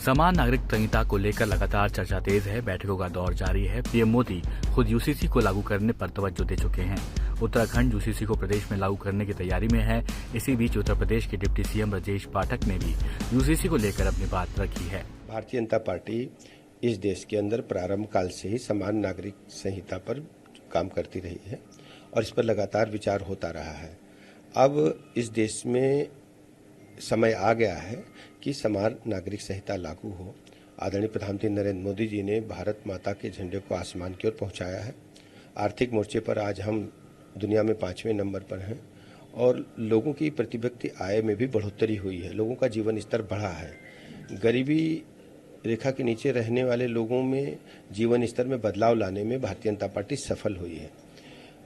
समान नागरिक संहिता को लेकर लगातार चर्चा तेज है। बैठकों का दौर जारी है। पीएम मोदी खुद यूसीसी को लागू करने पर तवज्जो दे चुके हैं। उत्तराखंड यूसीसी को प्रदेश में लागू करने की तैयारी में है। इसी बीच उत्तर प्रदेश के डिप्टी सीएम ब्रजेश पाठक ने भी यूसीसी को लेकर अपनी बात रखी है। भारतीय जनता पार्टी इस देश के अंदर प्रारंभ काल से ही समान नागरिक संहिता पर काम करती रही है और इस पर लगातार विचार होता रहा है। अब इस देश में समय आ गया है कि समान नागरिक संहिता लागू हो। आदरणीय प्रधानमंत्री नरेंद्र मोदी जी ने भारत माता के झंडे को आसमान की ओर पहुंचाया है। आर्थिक मोर्चे पर आज हम दुनिया में 5वें नंबर पर हैं और लोगों की प्रतिव्यक्ति आय में भी बढ़ोतरी हुई है। लोगों का जीवन स्तर बढ़ा है। गरीबी रेखा के नीचे रहने वाले लोगों में जीवन स्तर में बदलाव लाने में भारतीय जनता पार्टी सफल हुई है।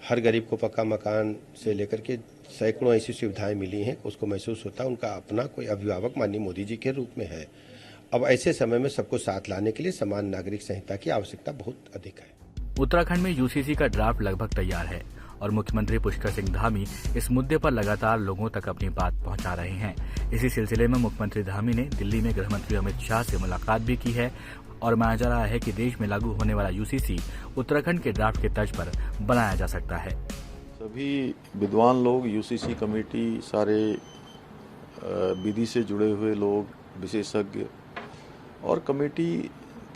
हर गरीब को पक्का मकान से लेकर के सैकड़ों ऐसी सुविधाएं मिली हैं, उसको महसूस होता है उनका अपना कोई अभिभावक माननीय मोदी जी के रूप में है। अब ऐसे समय में सबको साथ लाने के लिए समान नागरिक संहिता की आवश्यकता बहुत अधिक है। उत्तराखंड में यूसीसी का ड्राफ्ट लगभग तैयार है और मुख्यमंत्री पुष्कर सिंह धामी इस मुद्दे पर लगातार लोगों तक अपनी बात पहुंचा रहे हैं। इसी सिलसिले में मुख्यमंत्री धामी ने दिल्ली में गृह मंत्री अमित शाह से मुलाकात भी की है और माना जा रहा है कि देश में लागू होने वाला यूसीसी उत्तराखंड के ड्राफ्ट के तर्ज पर बनाया जा सकता है। सभी विद्वान लोग, यूसीसी कमेटी, सारे विधि से जुड़े हुए लोग, विशेषज्ञ और कमेटी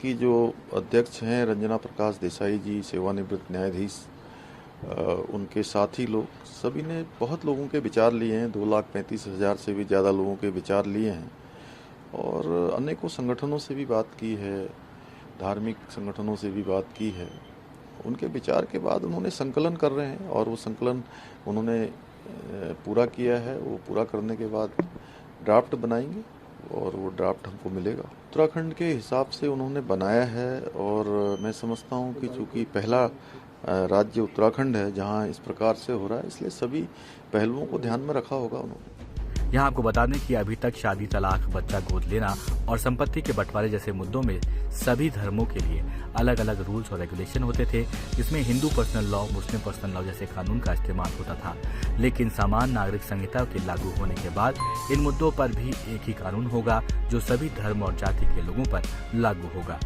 की जो अध्यक्ष हैं रंजना प्रकाश देसाई जी, सेवानिवृत्त न्यायाधीश, उनके साथी लोग, सभी ने बहुत लोगों के विचार लिए हैं। 2,35,000 से भी ज़्यादा लोगों के विचार लिए हैं और अनेकों संगठनों से भी बात की है, धार्मिक संगठनों से भी बात की है। उनके विचार के बाद उन्होंने संकलन कर रहे हैं और वो संकलन उन्होंने पूरा किया है। वो पूरा करने के बाद ड्राफ्ट बनाएंगे और वो ड्राफ्ट हमको मिलेगा। उत्तराखंड के हिसाब से उन्होंने बनाया है और मैं समझता हूँ कि चूँकि पहला राज्य उत्तराखंड है जहाँ इस प्रकार से हो रहा है, इसलिए सभी पहलुओं को ध्यान में रखा होगा उन्होंने। यहाँ आपको बता दें कि अभी तक शादी, तलाक, बच्चा गोद लेना और संपत्ति के बंटवारे जैसे मुद्दों में सभी धर्मों के लिए अलग अलग रूल्स और रेगुलेशन होते थे, जिसमें हिंदू पर्सनल लॉ, मुस्लिम पर्सनल लॉ जैसे कानून का इस्तेमाल होता था। लेकिन समान नागरिक संहिता के लागू होने के बाद इन मुद्दों पर भी एक ही कानून होगा जो सभी धर्म और जाति के लोगों पर लागू होगा।